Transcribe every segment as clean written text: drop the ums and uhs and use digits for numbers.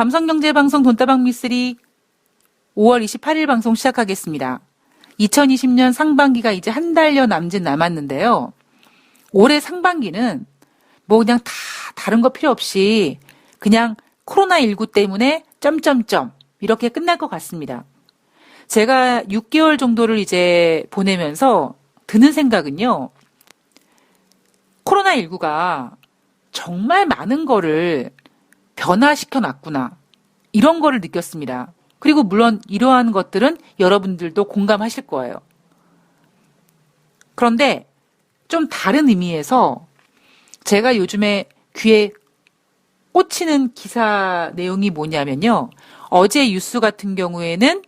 감성경제방송 돈다방 미쓰리 5월 28일 방송 시작하겠습니다. 2020년 상반기가 이제 한 달여 남짓 남았는데요. 올해 상반기는 뭐 그냥 다 다른 거 필요 없이 그냥 코로나19 때문에 점점점 이렇게 끝날 것 같습니다. 제가 6개월 정도를 이제 보내면서 드는 생각은요. 코로나19가 정말 많은 거를 변화시켜 놨구나. 이런 거를 느꼈습니다. 그리고 물론 이러한 것들은 여러분들도 공감하실 거예요. 그런데 좀 다른 의미에서 제가 요즘에 귀에 꽂히는 기사 내용이 뭐냐면요. 어제 뉴스 같은 경우에는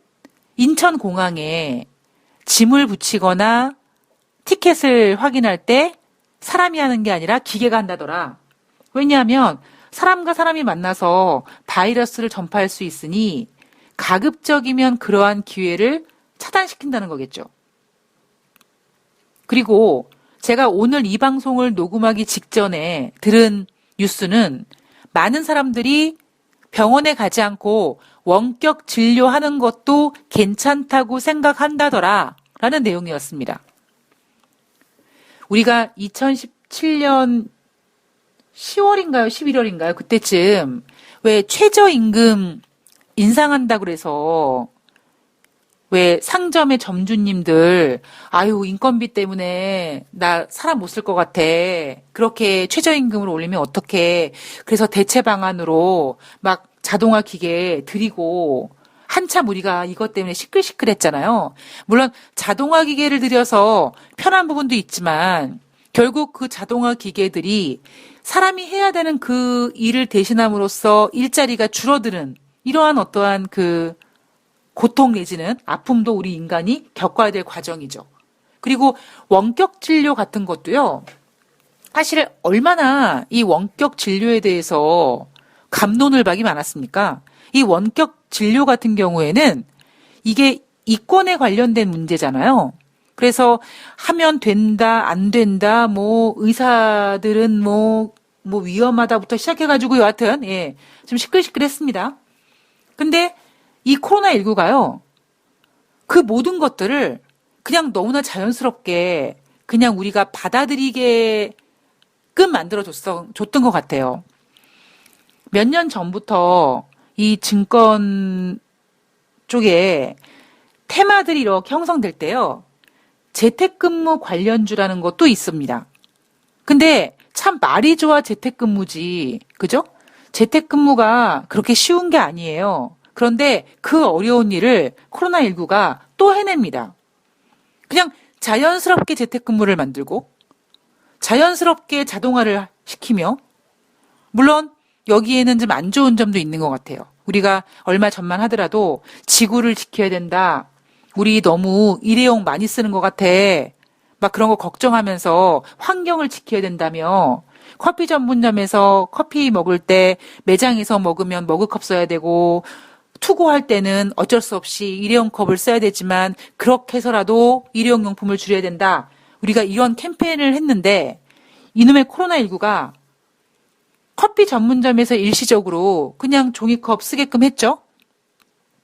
인천공항에 짐을 붙이거나 티켓을 확인할 때 사람이 하는 게 아니라 기계가 한다더라. 왜냐하면 사람과 사람이 만나서 바이러스를 전파할 수 있으니 가급적이면 그러한 기회를 차단시킨다는 거겠죠. 그리고 제가 오늘 이 방송을 녹음하기 직전에 들은 뉴스는 많은 사람들이 병원에 가지 않고 원격 진료하는 것도 괜찮다고 생각한다더라 라는 내용이었습니다. 우리가 2017년 10월인가요? 11월인가요? 그때쯤 왜 최저임금 인상한다고 그래서 왜 상점의 점주님들 아유 인건비 때문에 나 사람 못 쓸 것 같아. 그렇게 최저임금을 올리면 어떡해. 그래서 대체 방안으로 막 자동화 기계 들이고 한참 우리가 이것 때문에 시끌시끌했잖아요. 물론 자동화 기계를 들여서 편한 부분도 있지만 결국 그 자동화 기계들이 사람이 해야 되는 그 일을 대신함으로써 일자리가 줄어드는 이러한 어떠한 그 고통 내지는 아픔도 우리 인간이 겪어야 될 과정이죠. 그리고 원격 진료 같은 것도요. 사실 얼마나 이 원격 진료에 대해서 갑론을박이 많았습니까? 이 원격 진료 같은 경우에는 이게 이권에 관련된 문제잖아요. 그래서 하면 된다, 안 된다, 뭐 의사들은 뭐 위험하다부터 시작해가지고 여하튼 좀 시끌시끌했습니다. 근데 이 코로나19가요. 그 모든 것들을 그냥 너무나 자연스럽게 그냥 우리가 받아들이게끔 만들어줬던 것 같아요. 몇 년 전부터 이 증권 쪽에 테마들이 이렇게 형성될 때요. 재택근무 관련주라는 것도 있습니다. 근데 참 말이 좋아 재택근무지. 그죠? 재택근무가 그렇게 쉬운 게 아니에요. 그런데 그 어려운 일을 코로나19가 또 해냅니다. 그냥 자연스럽게 재택근무를 만들고 자연스럽게 자동화를 시키며 물론 여기에는 좀 안 좋은 점도 있는 것 같아요. 우리가 얼마 전만 하더라도 지구를 지켜야 된다. 우리 너무 일회용 많이 쓰는 것 같아. 막 그런 거 걱정하면서 환경을 지켜야 된다며 커피 전문점에서 커피 먹을 때 매장에서 먹으면 머그컵 써야 되고 투고할 때는 어쩔 수 없이 일회용 컵을 써야 되지만 그렇게 해서라도 일회용 용품을 줄여야 된다. 우리가 이런 캠페인을 했는데 이놈의 코로나19가 커피 전문점에서 일시적으로 그냥 종이컵 쓰게끔 했죠.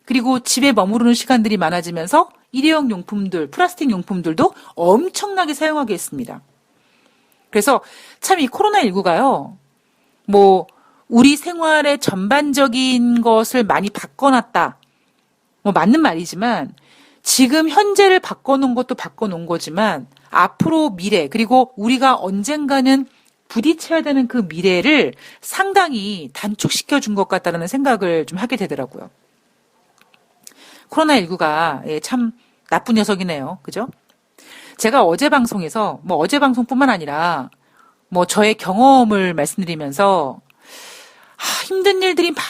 그리고 집에 머무르는 시간들이 많아지면서 일회용 용품들, 플라스틱 용품들도 엄청나게 사용하게 했습니다. 그래서 참 이 코로나19가요. 뭐 우리 생활의 전반적인 것을 많이 바꿔놨다. 뭐 맞는 말이지만 지금 현재를 바꿔놓은 것도 바꿔놓은 거지만 앞으로 미래 그리고 우리가 언젠가는 부딪혀야 되는 그 미래를 상당히 단축시켜 준 것 같다는 생각을 좀 하게 되더라고요. 코로나19가 참 나쁜 녀석이네요. 그죠? 제가 어제 방송에서 뭐 어제 방송뿐만 아니라 뭐 저의 경험을 말씀드리면서 힘든 일들이 막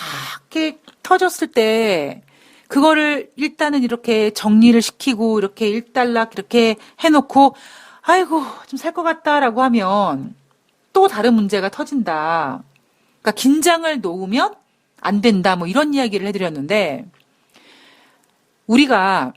이렇게 터졌을 때 그거를 일단은 이렇게 정리를 시키고 이렇게 일단락 이렇게 해놓고 아이고 좀 살 것 같다라고 하면 또 다른 문제가 터진다. 그러니까 긴장을 놓으면 안 된다. 뭐 이런 이야기를 해드렸는데 우리가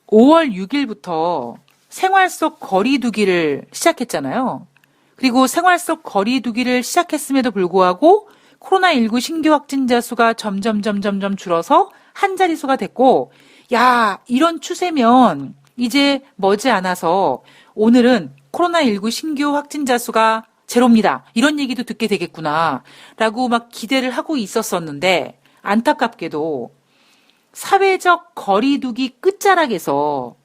5월 6일부터 생활 속 거리 두기를 시작했잖아요. 그리고 생활 속 거리 두기를 시작했음에도 불구하고 코로나19 신규 확진자 수가 점점 줄어서 한 자릿수가 됐고, 야, 이런 추세면 이제 머지않아서 오늘은 코로나19 신규 확진자 수가 제로입니다. 이런 얘기도 듣게 되겠구나. 라고 막 기대를 하고 있었었는데, 안타깝게도 사회적 거리두기 끝자락에서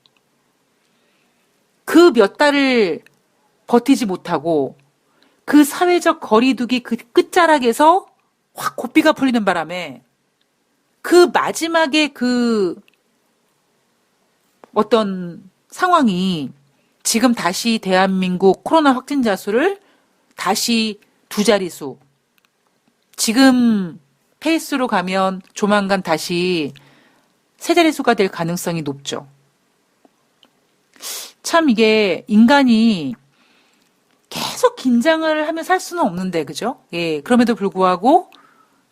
그 몇 달을 버티지 못하고 그 사회적 거리두기 그 끝자락에서 확 고삐가 풀리는 바람에 그 마지막에 그 어떤 상황이 지금 다시 대한민국 코로나 확진자 수를 다시 두 자릿수, 지금 페이스로 가면 조만간 다시 세 자릿수가 될 가능성이 높죠. 참 이게 인간이 계속 긴장을 하며 살 수는 없는데, 그죠? 예, 그럼에도 불구하고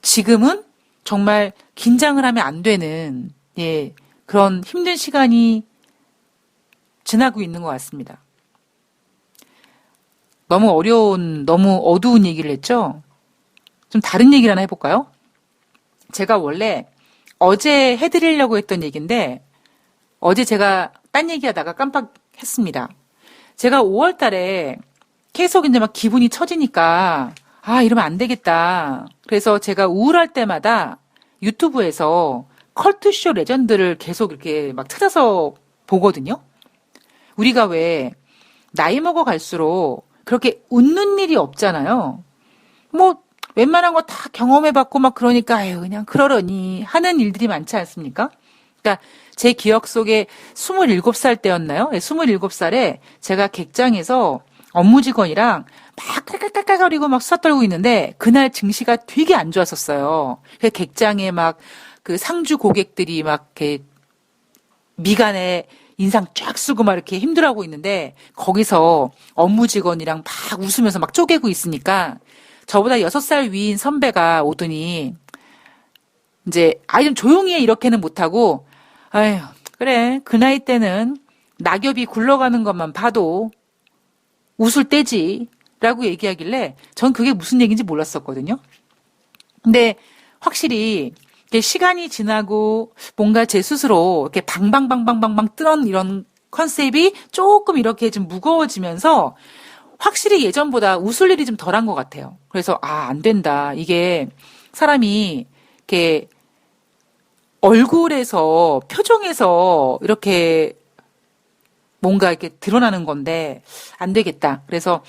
지금은 정말 긴장을 하면 안 되는, 예, 그런 힘든 시간이 지나고 있는 것 같습니다. 너무 어려운, 너무 어두운 얘기를 했죠? 좀 다른 얘기를 하나 해볼까요? 제가 원래 어제 해드리려고 했던 얘기인데, 어제 제가 딴 얘기하다가 깜빡했습니다. 제가 5월 달에 계속 이제 막 기분이 처지니까, 아, 이러면 안 되겠다. 그래서 제가 우울할 때마다 유튜브에서 컬투쇼 레전드를 계속 이렇게 막 찾아서 보거든요. 우리가 왜 나이 먹어 갈수록 그렇게 웃는 일이 없잖아요. 뭐 웬만한 거 다 경험해봤고 막 그러니까 아유 그냥 그러려니 하는 일들이 많지 않습니까? 그러니까 제 기억 속에 27살 때였나요? 27살에 제가 객장에서 업무 직원이랑 막 깔깔깔깔거리고 막 수다 떨고 있는데 그날 증시가 되게 안 좋았었어요. 그 객장에 막 그 상주 고객들이 막 이렇게 미간에 인상 쫙 쓰고 막 이렇게 힘들어하고 있는데 거기서 업무 직원이랑 막 웃으면서 막 쪼개고 있으니까 저보다 6살 위인 선배가 오더니 이제 아이 좀 조용히 해 이렇게는 못하고 아휴 그래 그 나이 때는 낙엽이 굴러가는 것만 봐도 웃을 때지 라고 얘기하길래 전 그게 무슨 얘기인지 몰랐었거든요. 근데 확실히 시간이 지나고 뭔가 제 스스로 이렇게 방방방방방방 뜨는 이런 컨셉이 조금 이렇게 좀 무거워지면서 확실히 예전보다 웃을 일이 좀 덜한 것 같아요. 그래서 안 된다. 이게 사람이 이렇게 얼굴에서 표정에서 이렇게 뭔가 이렇게 드러나는 건데 안 되겠다. 그래서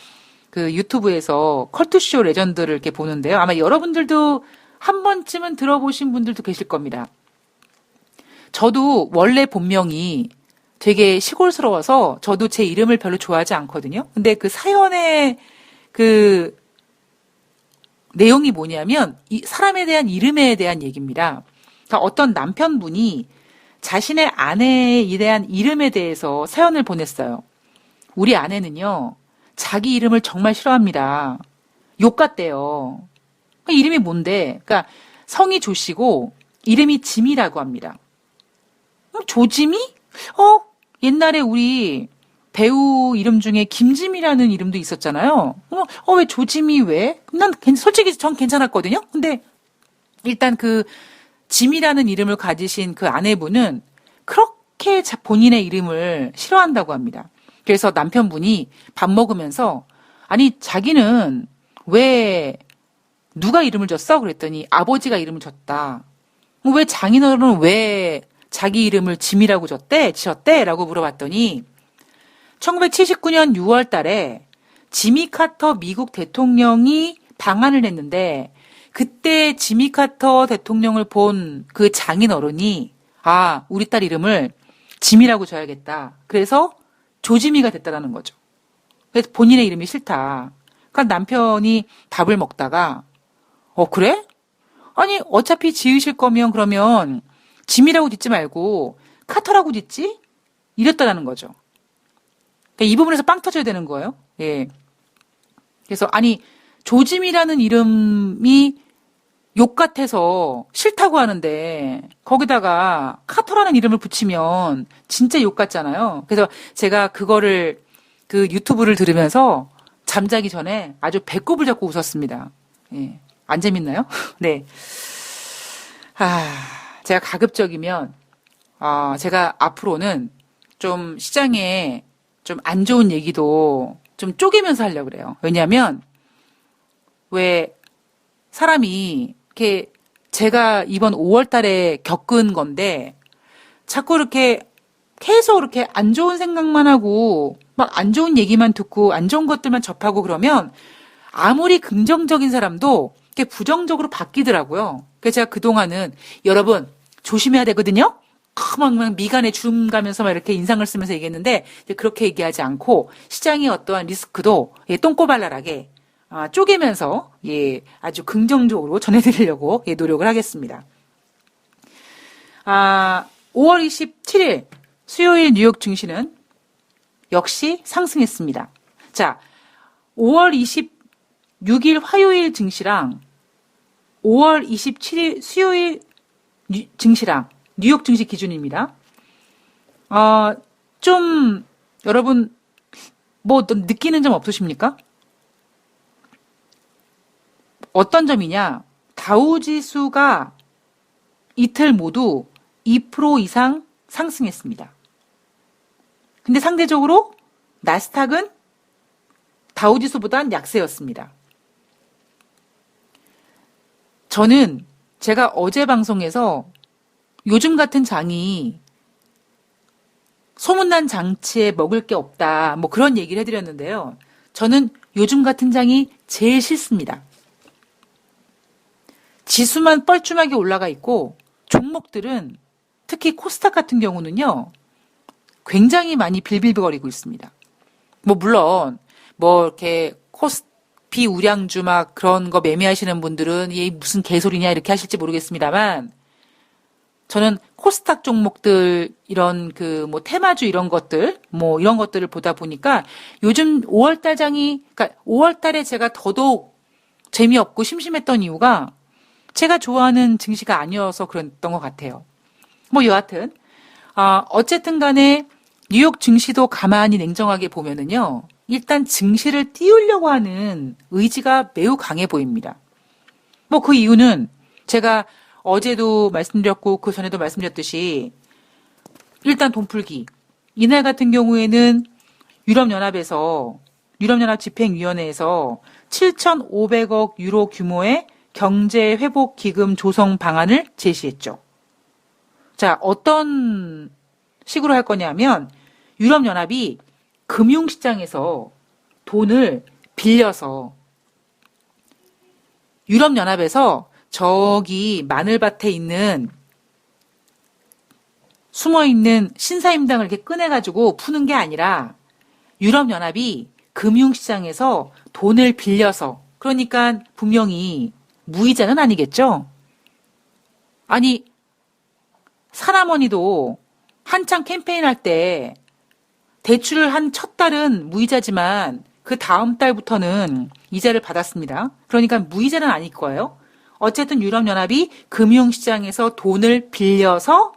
그 유튜브에서 컬투쇼 레전드를 이렇게 보는데요. 아마 여러분들도 한 번쯤은 들어보신 분들도 계실 겁니다. 저도 원래 본명이 되게 시골스러워서 저도 제 이름을 별로 좋아하지 않거든요. 근데 그 사연의 그 내용이 뭐냐면 이 사람에 대한 이름에 대한 얘기입니다. 그러니까 어떤 남편분이 자신의 아내에 대한 이름에 대해서 사연을 보냈어요. 우리 아내는요, 자기 이름을 정말 싫어합니다. 욕 같대요. 이름이 뭔데? 그러니까 성이 조씨고 이름이 짐이라고 합니다. 조짐이? 옛날에 우리 배우 이름 중에 김짐이라는 이름도 있었잖아요. 왜 조짐이 왜? 난 솔직히 전 괜찮았거든요. 근데 일단 그 짐이라는 이름을 가지신 그 아내분은 그렇게 본인의 이름을 싫어한다고 합니다. 그래서 남편분이 밥 먹으면서 아니 자기는 왜 누가 이름을 줬어? 그랬더니 아버지가 이름을 줬다. 왜 장인어른은 왜 자기 이름을 짐이라고 지었대? 라고 물어봤더니 1979년 6월 달에 지미 카터 미국 대통령이 방한을 했는데 그때 지미 카터 대통령을 본 그 장인어른이 우리 딸 이름을 짐이라고 줘야겠다. 그래서 조짐이가 됐다라는 거죠. 그래서 본인의 이름이 싫다. 그러니까 남편이 밥을 먹다가 그래? 아니 어차피 지으실 거면 그러면 짐이라고 짓지 말고 카터라고 짓지? 이랬다라는 거죠. 그러니까 이 부분에서 빵 터져야 되는 거예요. 예. 그래서 아니 조짐이라는 이름이 욕 같아서 싫다고 하는데 거기다가 카터라는 이름을 붙이면 진짜 욕 같잖아요. 그래서 제가 그거를 그 유튜브를 들으면서 잠자기 전에 아주 배꼽을 잡고 웃었습니다. 예. 안 재밌나요? 네. 제가 가급적이면, 제가 앞으로는 좀 시장에 좀 안 좋은 얘기도 좀 쪼개면서 하려고 그래요. 왜냐면, 왜 사람이 이렇게 제가 이번 5월 달에 겪은 건데, 자꾸 이렇게 계속 이렇게 안 좋은 생각만 하고, 막 안 좋은 얘기만 듣고, 안 좋은 것들만 접하고 그러면, 아무리 긍정적인 사람도 이렇게 부정적으로 바뀌더라고요. 그래서 제가 그동안은 여러분 조심해야 되거든요. 막 미간에 주름 가면서 막 이렇게 인상을 쓰면서 얘기했는데 이제 그렇게 얘기하지 않고 시장의 어떠한 리스크도 똥꼬발랄하게 쪼개면서 아주 긍정적으로 전해드리려고 노력을 하겠습니다. 5월 27일 수요일 뉴욕 증시는 역시 상승했습니다. 자, 5월 26일 화요일 증시랑 5월 27일 수요일 증시랑 뉴욕 증시 기준입니다. 좀 여러분 뭐 느끼는 점 없으십니까? 어떤 점이냐? 다우지수가 이틀 모두 2% 이상 상승했습니다. 근데 상대적으로 나스닥은 다우지수보단 약세였습니다. 저는 제가 어제 방송에서 요즘 같은 장이 소문난 장치에 먹을 게 없다, 뭐 그런 얘기를 해드렸는데요. 저는 요즘 같은 장이 제일 싫습니다. 지수만 뻘쭘하게 올라가 있고 종목들은 특히 코스닥 같은 경우는요. 굉장히 많이 빌빌거리고 있습니다. 뭐 물론 뭐 이렇게 코스피 우량주 막 그런 거 매매하시는 분들은 이게 무슨 개소리냐 이렇게 하실지 모르겠습니다만 저는 코스닥 종목들 이런 그 뭐 테마주 이런 것들 뭐 이런 것들을 보다 보니까 요즘 5월달 장이 그러니까 5월달에 제가 더더욱 재미없고 심심했던 이유가 제가 좋아하는 증시가 아니어서 그랬던 것 같아요. 뭐 여하튼 어쨌든 간에 뉴욕 증시도 가만히 냉정하게 보면은요. 일단 증시를 띄우려고 하는 의지가 매우 강해 보입니다. 뭐 그 이유는 제가 어제도 말씀드렸고 그 전에도 말씀드렸듯이 일단 돈풀기. 이날 같은 경우에는 유럽연합 집행위원회에서 7,500억 유로 규모의 경제회복기금 조성 방안을 제시했죠. 자, 어떤 식으로 할 거냐면 유럽연합이 금융시장에서 돈을 빌려서 유럽연합에서 저기 마늘밭에 있는 숨어있는 신사임당을 이렇게 꺼내가지고 푸는 게 아니라 유럽연합이 금융시장에서 돈을 빌려서 그러니까 분명히 무이자는 아니겠죠? 아니 사나머니도 한창 캠페인할 때 대출을 한 첫 달은 무이자지만 그 다음 달부터는 이자를 받았습니다. 그러니까 무이자는 아닐 거예요. 어쨌든 유럽연합이 금융시장에서 돈을 빌려서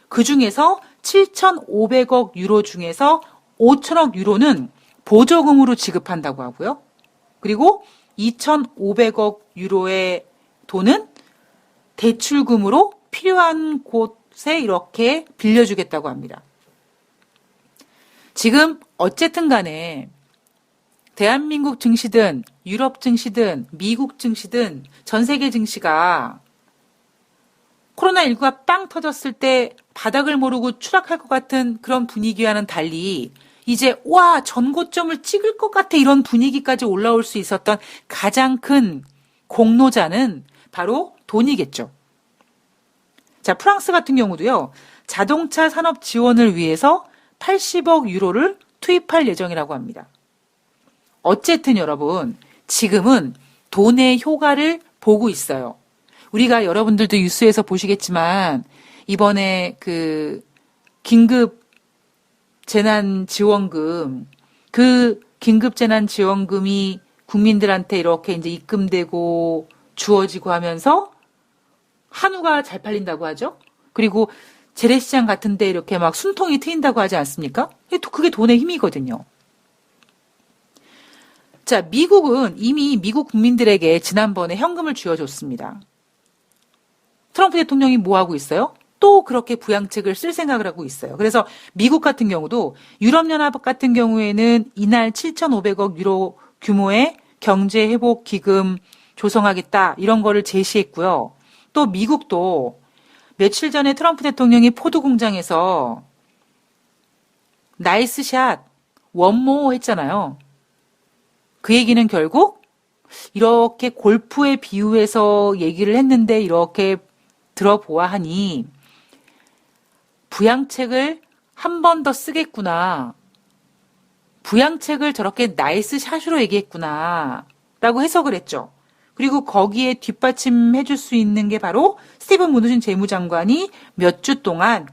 그중에서 7,500억 유로 중에서 5천억 유로는 보조금으로 지급한다고 하고요. 그리고 2,500억 유로의 돈은 대출금으로 필요한 곳에 이렇게 빌려주겠다고 합니다. 지금 어쨌든 간에 대한민국 증시든 유럽 증시든 미국 증시든 전 세계 증시가 코로나19가 빵 터졌을 때 바닥을 모르고 추락할 것 같은 그런 분위기와는 달리 이제 와 전고점을 찍을 것 같아 이런 분위기까지 올라올 수 있었던 가장 큰 공로자는 바로 돈이겠죠. 자, 프랑스 같은 경우도요. 자동차 산업 지원을 위해서 80억 유로를 투입할 예정이라고 합니다. 어쨌든 여러분 지금은 돈의 효과를 보고 있어요. 우리가 여러분들도 뉴스에서 보시겠지만 이번에 그 긴급 재난지원금 그 긴급 재난지원금이 국민들한테 이렇게 이제 입금되고 주어지고 하면서 한우가 잘 팔린다고 하죠. 그리고 재래시장 같은 데 이렇게 막 순통이 트인다고 하지 않습니까? 그게 돈의 힘이거든요. 자, 미국은 이미 미국 국민들에게 지난번에 현금을 쥐어줬습니다. 트럼프 대통령이 뭐 하고 있어요? 또 그렇게 부양책을 쓸 생각을 하고 있어요. 그래서 미국 같은 경우도 유럽연합 같은 경우에는 이날 7,500억 유로 규모의 경제회복기금 조성하겠다 이런 거를 제시했고요. 또 미국도 며칠 전에 트럼프 대통령이 포드 공장에서 나이스 샷, 원모 했잖아요. 그 얘기는 결국 이렇게 골프에 비유해서 얘기를 했는데 이렇게 들어보아하니 부양책을 한 번 더 쓰겠구나. 부양책을 저렇게 나이스 샷으로 얘기했구나. 라고 해석을 했죠. 그리고 거기에 뒷받침해 줄 수 있는 게 바로 스티븐 무누신 재무장관이 몇 주 동안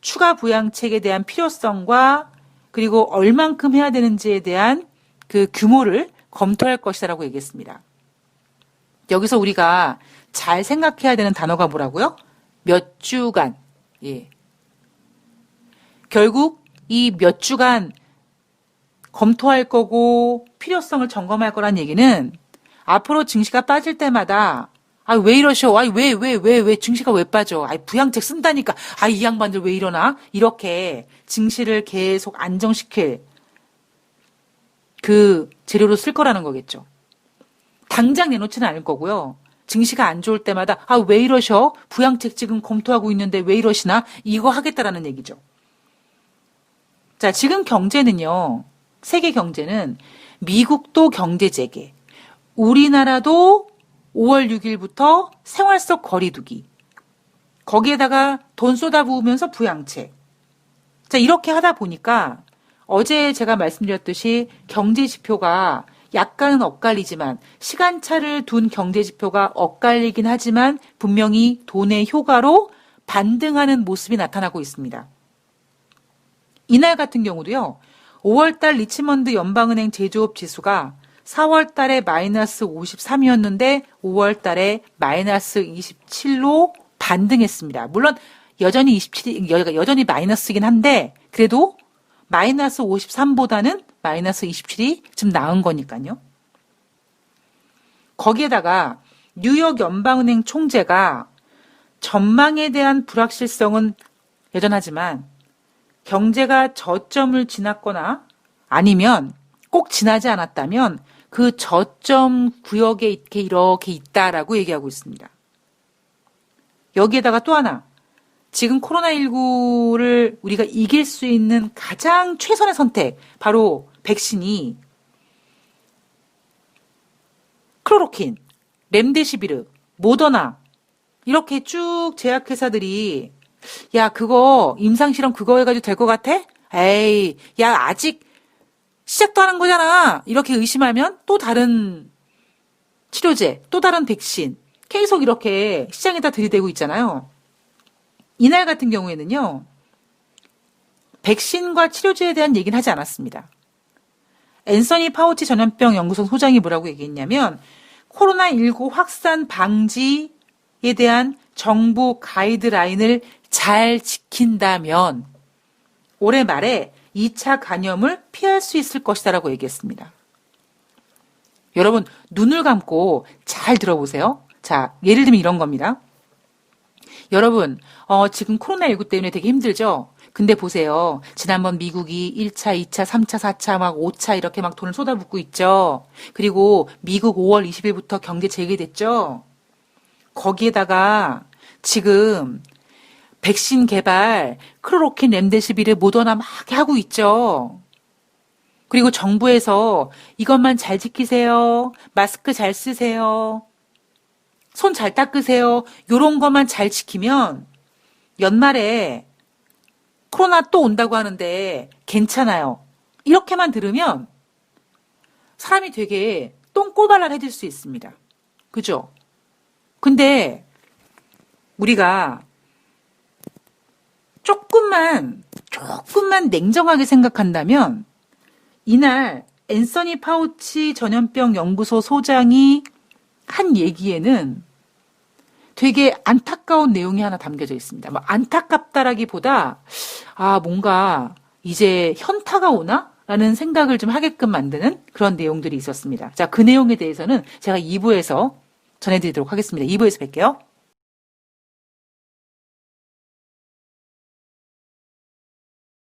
추가 부양책에 대한 필요성과 그리고 얼만큼 해야 되는지에 대한 그 규모를 검토할 것이라고 얘기했습니다. 여기서 우리가 잘 생각해야 되는 단어가 뭐라고요? 몇 주간. 예. 결국 이 몇 주간 검토할 거고 필요성을 점검할 거란 얘기는 앞으로 증시가 빠질 때마다 왜 이러셔? 왜 증시가 왜 빠져? 부양책 쓴다니까. 이 양반들 왜 이러나? 이렇게 증시를 계속 안정시킬 그 재료로 쓸 거라는 거겠죠. 당장 내놓지는 않을 거고요. 증시가 안 좋을 때마다 왜 이러셔? 부양책 지금 검토하고 있는데 왜 이러시나? 이거 하겠다라는 얘기죠. 자, 지금 경제는요. 세계 경제는 미국도 경제 재개, 우리나라도 5월 6일부터 생활 속 거리두기, 거기에다가 돈 쏟아부으면서 부양책. 자, 이렇게 하다 보니까 어제 제가 말씀드렸듯이 경제 지표가 약간은 엇갈리지만 시간차를 둔 경제 지표가 엇갈리긴 하지만 분명히 돈의 효과로 반등하는 모습이 나타나고 있습니다. 이날 같은 경우도요. 5월달 리치먼드 연방은행 제조업 지수가 4월달에 마이너스 53이었는데 5월달에 마이너스 27로 반등했습니다. 물론 여전히 여전히 마이너스이긴 한데 그래도 마이너스 53보다는 마이너스 27이 좀 나은 거니까요. 거기에다가 뉴욕 연방은행 총재가 전망에 대한 불확실성은 여전하지만 경제가 저점을 지났거나 아니면 꼭 지나지 않았다면 그 저점 구역에 이렇게 있다라고 얘기하고 있습니다. 여기에다가 또 하나, 지금 코로나19를 우리가 이길 수 있는 가장 최선의 선택, 바로 백신이 클로로킨, 렘데시비르, 모더나 이렇게 쭉 제약회사들이 야, 그거 임상실험 그거 해가지고 될 것 같아? 에이, 야, 아직 시작도 하는 거잖아. 이렇게 의심하면 또 다른 치료제, 또 다른 백신 계속 이렇게 시장에다 들이대고 있잖아요. 이날 같은 경우에는요. 백신과 치료제에 대한 얘기는 하지 않았습니다. 앤서니 파우치 전염병 연구소 소장이 뭐라고 얘기했냐면 코로나19 확산 방지에 대한 정부 가이드라인을 잘 지킨다면 올해 말에 2차 감염을 피할 수 있을 것이다라고 얘기했습니다. 여러분 눈을 감고 잘 들어보세요. 자, 예를 들면 이런 겁니다. 여러분 지금 코로나19 때문에 되게 힘들죠? 근데 보세요. 지난번 미국이 1차, 2차, 3차, 4차, 막 5차 이렇게 막 돈을 쏟아붓고 있죠. 그리고 미국 5월 20일부터 경제 재개됐죠. 거기에다가 지금 백신 개발, 클로로킨, 렘데시비르, 모더나 막 하고 있죠. 그리고 정부에서 이것만 잘 지키세요. 마스크 잘 쓰세요. 손 잘 닦으세요. 요런 것만 잘 지키면 연말에 코로나 또 온다고 하는데 괜찮아요. 이렇게만 들으면 사람이 되게 똥꼬발랄해질 수 있습니다. 그죠? 근데 우리가 조금만 냉정하게 생각한다면 이날 앤서니 파우치 전염병 연구소 소장이 한 얘기에는 되게 안타까운 내용이 하나 담겨져 있습니다. 안타깝다라기보다 뭔가 이제 현타가 오나? 라는 생각을 좀 하게끔 만드는 그런 내용들이 있었습니다. 자, 그 내용에 대해서는 제가 2부에서 전해드리도록 하겠습니다. 2부에서 뵐게요.